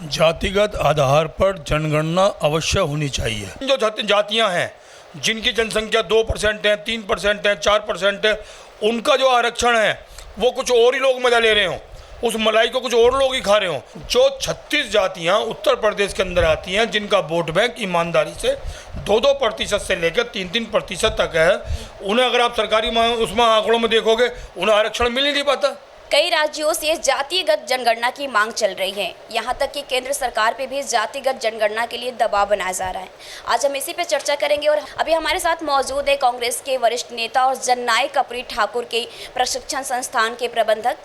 जातिगत आधार पर जनगणना अवश्य होनी चाहिए। जो जातियां हैं, जिनकी जनसंख्या 2% है, 3% है, 4% है, उनका जो आरक्षण है वो कुछ और ही लोग मजा ले रहे हों, उस मलाई को कुछ और लोग ही खा रहे हों। जो 36 जातियां उत्तर प्रदेश के अंदर आती हैं, जिनका वोट बैंक ईमानदारी से 2-2% से लेकर 3-3% तक है, उन्हें अगर आप सरकारी उसमें आंकड़ों में देखोगे, उन्हें आरक्षण मिल ही नहीं पाता। कई राज्यों से जातिगत जनगणना की मांग चल रही है। यहाँ तक कि केंद्र सरकार पे भी जातिगत जनगणना के लिए दबाव बनाया जा रहा है। आज हम इसी पे चर्चा करेंगे और अभी हमारे साथ मौजूद है कांग्रेस के वरिष्ठ नेता और जननायक कपरी ठाकुर के प्रशिक्षण संस्थान के प्रबंधक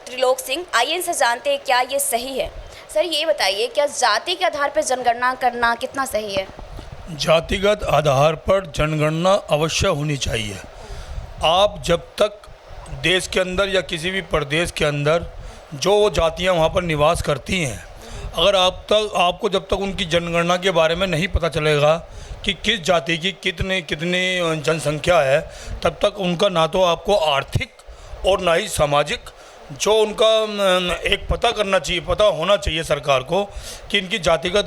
त्रिलोक सिंह। आइए इनसे जानते हैं क्या ये सही है। सर, ये बताइए, क्या जाति के आधार पर जनगणना करना कितना सही है? जातिगत आधार पर जनगणना अवश्य होनी चाहिए। आप जब तक देश के अंदर या किसी भी प्रदेश के अंदर जो जातियां वहां पर निवास करती हैं, अगर आपको जब तक उनकी जनगणना के बारे में नहीं पता चलेगा कि किस जाति की कितनी जनसंख्या है, तब तक उनका ना तो आपको आर्थिक और ना ही सामाजिक जो उनका एक पता होना चाहिए सरकार को कि इनकी जातिगत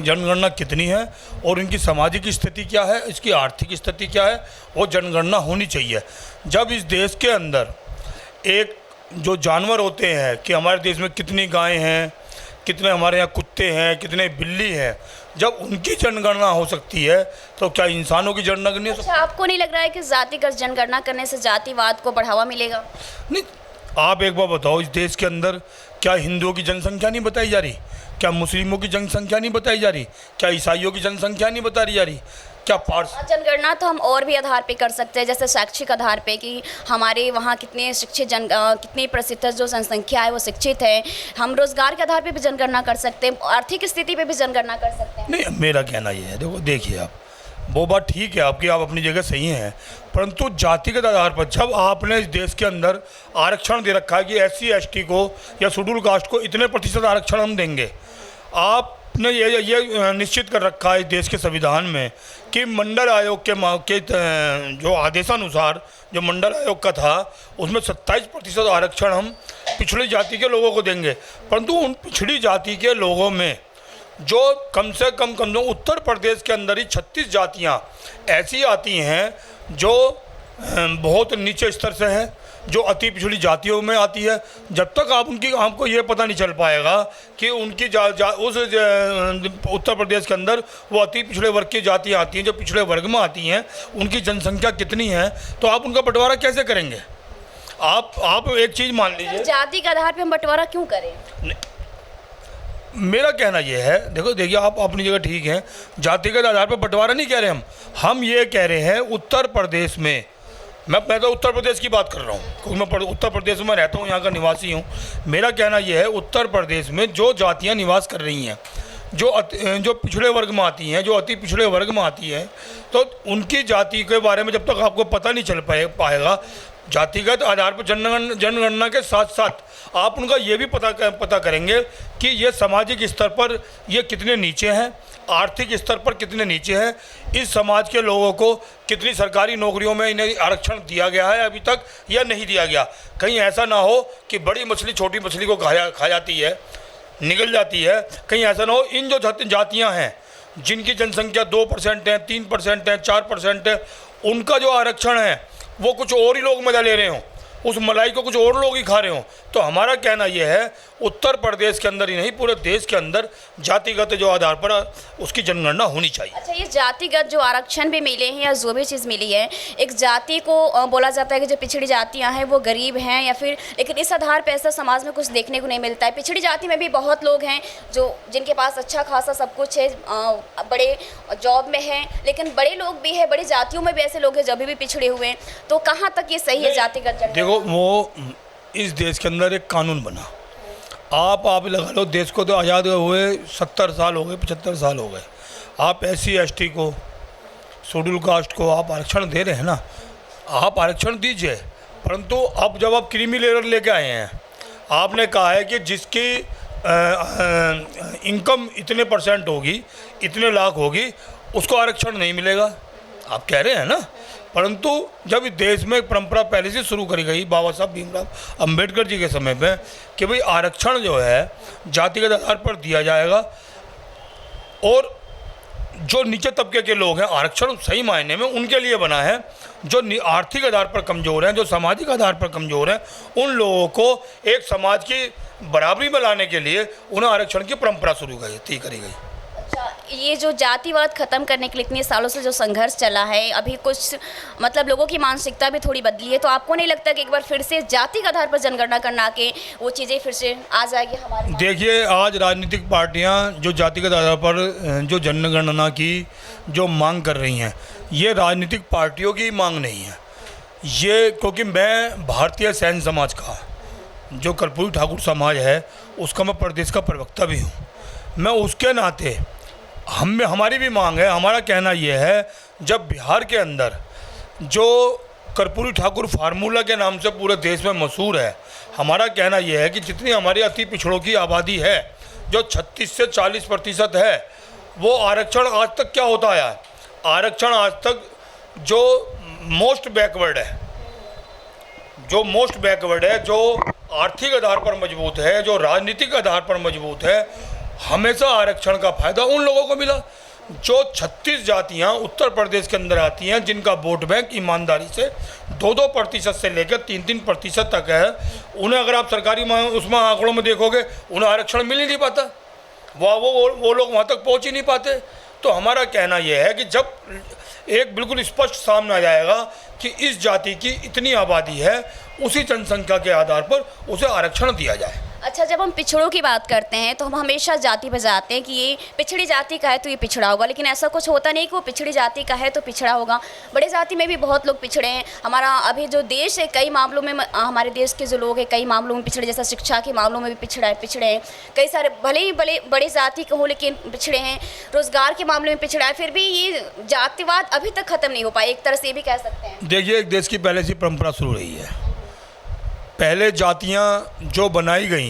जनगणना कितनी है और इनकी सामाजिक स्थिति क्या है, इसकी आर्थिक स्थिति क्या है, वो जनगणना होनी चाहिए। जब इस देश के अंदर एक जो जानवर होते हैं कि हमारे देश में कितनी गायें हैं, कितने हमारे यहाँ कुत्ते हैं, कितने बिल्ली हैं, जब उनकी जनगणना हो सकती है तो क्या इंसानों की जनगणना नहीं हो सकती? अच्छा, आपको नहीं लग रहा है कि जातिगत जनगणना करने से जातिवाद को बढ़ावा मिलेगा? नहीं, आप एक बार बताओ, इस देश के अंदर क्या हिंदुओं की जनसंख्या नहीं बताई जा रही? क्या मुस्लिमों की जनसंख्या नहीं बताई जा रही? क्या ईसाइयों की जनसंख्या नहीं बताई जा रही? क्या जनगणना तो हम और भी आधार पे कर सकते हैं, जैसे शैक्षिक आधार पे कि हमारे वहाँ कितने कितनी प्रतिशत जो जनसंख्या है वो शिक्षित है। हम रोजगार के आधार पे भी जनगणना कर सकते हैं, आर्थिक स्थिति पे भी जनगणना कर सकते हैं। नहीं, मेरा कहना ये है, देखिए आप, वो बात ठीक है आपकी, आप अपनी जगह सही हैं, परंतु जातिगत आधार पर जब आपने इस देश के अंदर आरक्षण दे रखा है कि SC ST को या शेड्यूल कास्ट को इतने प्रतिशत आरक्षण हम देंगे, आपने ये निश्चित कर रखा है इस देश के संविधान में कि मंडल आयोग के जो आदेशानुसार जो मंडल आयोग का था उसमें 27% आरक्षण हम पिछड़ी जाति के लोगों को देंगे। परंतु उन पिछड़ी जाति के लोगों में जो कम से कम उत्तर प्रदेश के अंदर ही 36 जातियाँ ऐसी आती हैं जो बहुत नीचे स्तर से है, जो अति पिछड़ी जातियों में आती है। जब तक आपको ये पता नहीं चल पाएगा कि उनकी उस उत्तर प्रदेश के अंदर वो अति पिछड़े वर्ग की जातियाँ आती हैं, जो पिछड़े वर्ग में आती हैं, उनकी जनसंख्या कितनी है, तो आप उनका बंटवारा कैसे करेंगे? आप एक चीज़ मान लीजिए, जाति के आधार पर हम बंटवारा क्यों करें? मेरा कहना यह है, देखिए आप अपनी जगह ठीक हैं, जातिगत आधार पर बंटवारा नहीं कह रहे हम ये कह रहे हैं उत्तर प्रदेश में, मैं तो उत्तर प्रदेश की बात कर रहा हूँ क्योंकि मैं उत्तर प्रदेश में रहता हूँ, यहाँ का निवासी हूँ। मेरा कहना यह है, उत्तर प्रदेश में जो जातियाँ निवास कर रही हैं, जो पिछड़े वर्ग में आती हैं, जो अति पिछड़े वर्ग में आती हैं, तो उनकी जाति के बारे में जब तक आपको पता नहीं चल पाएगा जातिगत आधार पर जनगणना के साथ साथ आप उनका ये भी पता करेंगे कि ये सामाजिक स्तर पर ये कितने नीचे हैं, आर्थिक स्तर पर कितने नीचे हैं, इस समाज के लोगों को कितनी सरकारी नौकरियों में इन्हें आरक्षण दिया गया है अभी तक या नहीं दिया गया। कहीं ऐसा ना हो कि बड़ी मछली छोटी मछली को खा जाती है, निगल जाती है। कहीं ऐसा ना हो इन जो जातियाँ हैं जिनकी जनसंख्या 2% है, 3% है, 4% है, उनका जो आरक्षण है वो कुछ और ही लोग मजा ले रहे हों, उस मलाई को कुछ और लोग ही खा रहे हों। तो हमारा कहना यह है, उत्तर प्रदेश के अंदर ही नहीं पूरे देश के अंदर जातिगत जो आधार पर उसकी जनगणना होनी चाहिए। अच्छा, ये जातिगत जो आरक्षण भी मिले हैं या जो भी चीज़ मिली है, एक जाति को बोला जाता है कि जो पिछड़ी जातियां हैं वो गरीब हैं या फिर, लेकिन इस आधार पर ऐसा समाज में कुछ देखने को नहीं मिलता है। पिछड़ी जाति में भी बहुत लोग हैं जिनके पास अच्छा खासा सब कुछ है, बड़े जॉब में हैं, लेकिन बड़े लोग भी हैं, बड़ी जातियों में भी ऐसे लोग हैं जो अभी भी पिछड़े हुए हैं। तो कहाँ तक ये सही है जातिगत जनगणना? देखो, वो इस देश के अंदर एक कानून बना, आप लगा लो, देश को तो आज़ाद हुए 70 साल हो गए, 75 साल हो गए, आप SC ST को, शेड्यूल कास्ट को आप आरक्षण दे रहे हैं ना, आप आरक्षण दीजिए, परंतु अब जब आप क्रीमी लेयर लेके आए हैं, आपने कहा है कि जिसकी इनकम इतने % होगी, इतने लाख होगी, उसको आरक्षण नहीं मिलेगा। आप कह रहे हैं ना, परंतु जब इस देश में एक परंपरा पहले से शुरू करी गई बाबा साहब भीमराव अंबेडकर जी के समय में कि भाई आरक्षण जो है जातिगत आधार पर दिया जाएगा, और जो नीचे तबके के लोग हैं, आरक्षण सही मायने में उनके लिए बना है। जो आर्थिक आधार पर कमज़ोर हैं, जो सामाजिक आधार पर कमज़ोर हैं, उन लोगों को एक समाज की बराबरी में लाने के लिए उन्हें आरक्षण की परंपरा शुरू करी गई। अच्छा, ये जो जातिवाद खत्म करने के लिए इतने सालों से जो संघर्ष चला है, अभी कुछ मतलब लोगों की मानसिकता भी थोड़ी बदली है, तो आपको नहीं लगता कि एक बार फिर से जाति के आधार पर जनगणना करना के वो चीज़ें फिर से आ जाएगी हमारे? देखिए, आज राजनीतिक पार्टियां जो जातिगत आधार पर जो जनगणना की जो मांग कर रही हैं, ये राजनीतिक पार्टियों की मांग नहीं है। ये क्योंकि मैं भारतीय सैन्य समाज का जो कर्पूरी ठाकुर समाज है उसका मैं प्रदेश का प्रवक्ता भी हूँ। मैं उसके नाते हमारी भी मांग है, हमारा कहना ये है, जब बिहार के अंदर जो कर्पूरी ठाकुर फार्मूला के नाम से पूरे देश में मशहूर है, हमारा कहना ये है कि जितनी हमारी अति पिछड़ों की आबादी है जो 36 से 40% है, वो आरक्षण आज तक क्या होता आया है? आरक्षण आज तक जो मोस्ट बैकवर्ड है, जो आर्थिक आधार पर मजबूत है, जो राजनीतिक आधार पर मजबूत है, हमेशा आरक्षण का फायदा उन लोगों को मिला। जो 36 जातियां उत्तर प्रदेश के अंदर आती हैं, जिनका वोट बैंक ईमानदारी से 2-2% से लेकर 3-3% तक है, उन्हें अगर आप सरकारी उसमें आंकड़ों में देखोगे, उन्हें आरक्षण मिल ही नहीं पाता। वो लोग वहाँ तक पहुँच ही नहीं पाते। तो हमारा कहना यह है कि जब एक बिल्कुल स्पष्ट सामने आ जाएगा कि इस जाति की इतनी आबादी है, उसी जनसंख्या के आधार पर उसे आरक्षण दिया जाए। अच्छा, जब हम पिछड़ों की बात करते हैं तो हम हमेशा जाति पे जाते हैं कि ये पिछड़ी जाति का है तो ये पिछड़ा होगा, लेकिन ऐसा कुछ होता नहीं कि वो पिछड़ी जाति का है तो पिछड़ा होगा। बड़े जाति में भी बहुत लोग पिछड़े हैं। हमारा अभी जो देश है, कई मामलों में हमारे देश के जो लोग हैं कई मामलों में पिछड़े, जैसा शिक्षा के मामलों में भी पिछड़े हैं। कई सारे भले ही बड़े जाति के हों लेकिन पिछड़े हैं। रोजगार के मामले में पिछड़ा है, फिर भी ये जातिवाद अभी तक खत्म नहीं हो पाया, एक तरह से ये भी कह सकते हैं। देखिए, एक देश की पहले से परंपरा शुरू रही है। पहले जातियां जो बनाई गई,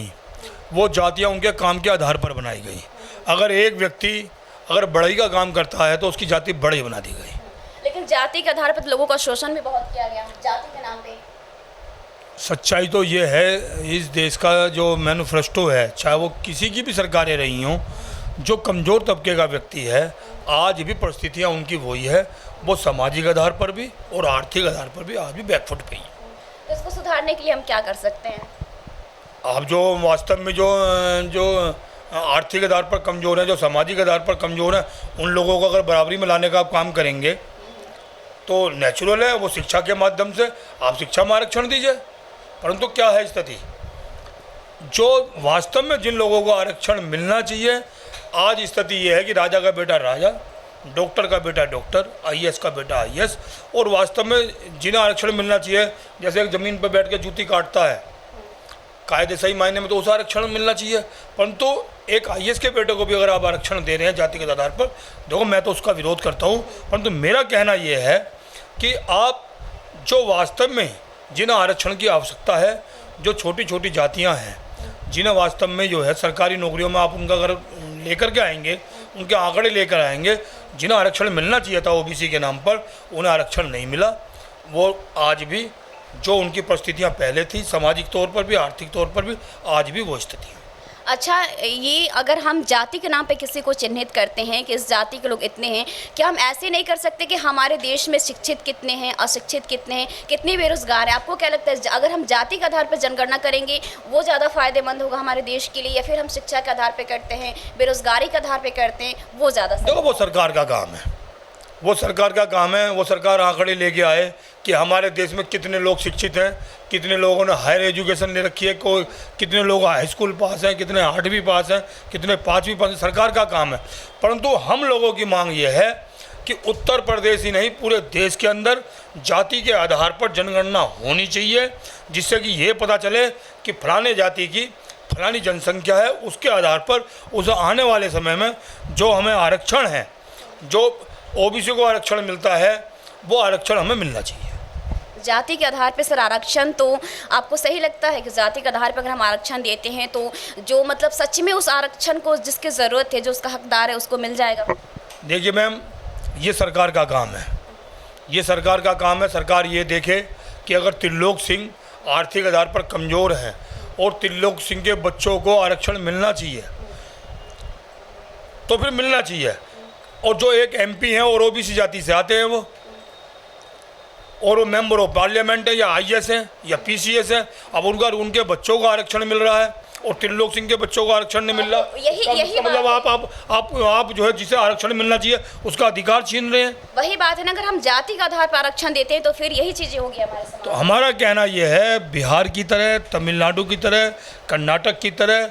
वो जातियां उनके काम के आधार पर बनाई गई। अगर एक व्यक्ति अगर बढ़ई का काम करता है तो उसकी जाति बढ़ई बना दी गई। लेकिन जाति के आधार पर लोगों का शोषण भी बहुत किया गया जाति के नाम पे। सच्चाई तो ये है, इस देश का जो मैनिफेस्टो है, चाहे वो किसी की भी सरकारें रही हों, जो कमज़ोर तबके का व्यक्ति है, आज भी परिस्थितियाँ उनकी वही है। वो सामाजिक आधार पर भी और आर्थिक आधार पर भी आज भी बैकफुट पे ही। तो इसको सुधारने के लिए हम क्या कर सकते हैं? अब जो वास्तव में जो आर्थिक आधार पर कमज़ोर हैं, जो सामाजिक आधार पर कमज़ोर हैं, उन लोगों को अगर बराबरी में लाने का आप काम करेंगे तो नेचुरल है, वो शिक्षा के माध्यम से आप शिक्षा में आरक्षण दीजिए। परंतु क्या है स्थिति, जो वास्तव में जिन लोगों को आरक्षण मिलना चाहिए, आज स्थिति ये है कि राजा का बेटा राजा, डॉक्टर का बेटा डॉक्टर, IAS का बेटा IAS, और वास्तव में जिन्हें आरक्षण मिलना चाहिए, जैसे एक ज़मीन पर बैठ के जूती काटता है, कायदे सही मायने में तो उसे आरक्षण मिलना चाहिए। परंतु एक IAS के बेटे को भी अगर आप आरक्षण दे रहे हैं जाति के आधार पर, देखो मैं तो उसका विरोध करता हूँ। परंतु मेरा कहना ये है कि आप जो वास्तव में जिन्हें आरक्षण की आवश्यकता है, जो छोटी छोटी जातियाँ हैं, जिन्हें वास्तव में जो है सरकारी नौकरियों में आप उनका अगर लेकर के आएंगे, उनके आंकड़े लेकर आएंगे, जिन्हें आरक्षण मिलना चाहिए था OBC के नाम पर, उन्हें आरक्षण नहीं मिला। वो आज भी जो उनकी परिस्थितियां पहले थी, सामाजिक तौर पर भी आर्थिक तौर पर भी, आज भी वो स्थिति है। अच्छा, ये अगर हम जाति के नाम पे किसी को चिन्हित करते हैं कि इस जाति के लोग इतने हैं, क्या हम ऐसे नहीं कर सकते कि हमारे देश में शिक्षित कितने हैं, अशिक्षित कितने हैं, कितने बेरोजगार हैं? आपको क्या लगता है, अगर हम जाति के आधार पर जनगणना करेंगे वो ज़्यादा फायदेमंद होगा हमारे देश के लिए, या फिर हम शिक्षा के आधार पर करते हैं, बेरोजगारी के आधार पर करते हैं, वो ज़्यादा? देखो, वो सरकार का काम है, वो सरकार का काम है। वो सरकार आंकड़े लेके आए कि हमारे देश में कितने लोग शिक्षित हैं, कितने लोगों ने हायर एजुकेशन ले रखी है, कितने लोग हाई स्कूल पास हैं, कितने 8वीं पास हैं, कितने 5वीं पास हैं, सरकार का काम है। परंतु हम लोगों की मांग ये है कि उत्तर प्रदेश ही नहीं, पूरे देश के अंदर जाति के आधार पर जनगणना होनी चाहिए, जिससे कि ये पता चले कि फलाने जाति की फलानी जनसंख्या है, उसके आधार पर उसे आने वाले समय में जो हमें आरक्षण है, जो OBC को आरक्षण मिलता है, वो आरक्षण हमें मिलना चाहिए। जाति के आधार पर सर आरक्षण, तो आपको सही लगता है कि जाति के आधार पर अगर हम आरक्षण देते हैं तो जो मतलब सच में उस आरक्षण को जिसकी ज़रूरत है, जो उसका हकदार है, उसको मिल जाएगा? देखिए मैम, ये सरकार का काम है ये सरकार का काम है। सरकार ये देखे कि अगर त्रिलोक सिंह आर्थिक आधार पर कमज़ोर हैं और त्रिलोक सिंह के बच्चों को आरक्षण मिलना चाहिए तो फिर मिलना चाहिए। और जो एक एमपी हैं और ओबीसी जाति से आते हैं वो, और वो मेंबर ऑफ पार्लियामेंट है या आईएएस है या पीसीएस है, अब उनके बच्चों को आरक्षण मिल रहा है और त्रिलोक सिंह के बच्चों को आरक्षण नहीं मिल रहा। यही मतलब आप जो है जिसे आरक्षण मिलना चाहिए उसका अधिकार छीन रहे हैं। वही बात है ना, अगर हम जाति के आधार पर आरक्षण देते हैं तो फिर यही चीजें होगी हमारे समाज। तो हमारा कहना यह है, बिहार की तरह, तमिलनाडु की तरह, कर्नाटक की तरह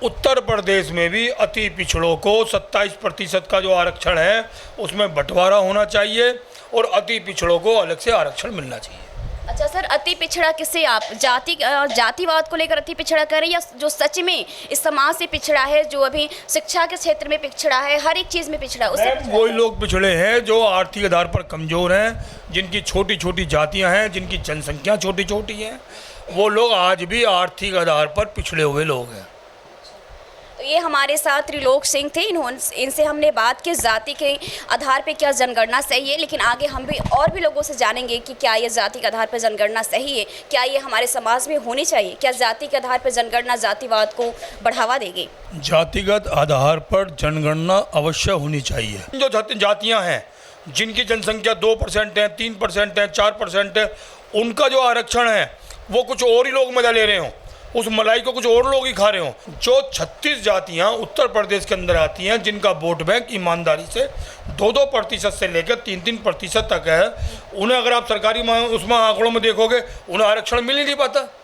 उत्तर प्रदेश में भी अति पिछड़ों को 27% का जो आरक्षण है उसमें बंटवारा होना चाहिए और अति पिछड़ों को अलग से आरक्षण मिलना चाहिए। अच्छा सर, अति पिछड़ा किसे आप जातिवाद को लेकर अति पिछड़ा करें, या जो सच में इस समाज से पिछड़ा है, जो अभी शिक्षा के क्षेत्र में पिछड़ा है, हर एक चीज़ में पिछड़ा है, वही लोग पिछड़े हैं जो आर्थिक आधार पर कमज़ोर हैं, जिनकी छोटी छोटी जातियां हैं, जिनकी जनसंख्या छोटी छोटी है, वो लोग आज भी आर्थिक आधार पर पिछड़े हुए लोग हैं। तो ये हमारे साथ त्रिलोक सिंह थे। इनसे हमने बात की जाति के आधार पे क्या जनगणना सही है, लेकिन आगे हम भी और भी लोगों से जानेंगे कि क्या ये जाति के आधार पर जनगणना सही है, क्या ये हमारे समाज में होनी चाहिए, क्या जाति के आधार पर जनगणना जातिवाद को बढ़ावा देगी। जातिगत आधार पर जनगणना अवश्य होनी चाहिए। जो जातियाँ हैं जिनकी जनसंख्या 2% है, 3% है, 4% है, उनका जो आरक्षण है वो कुछ और ही लोग मजा ले रहे हों, उस मलाई को कुछ और लोग ही खा रहे हों। जो 36 जातियां उत्तर प्रदेश के अंदर आती हैं, जिनका वोट बैंक ईमानदारी से 2-2% से लेकर 3-3% तक है, उन्हें अगर आप सरकारी उसमें आंकड़ों में देखोगे, उन्हें आरक्षण मिल ही नहीं पाता।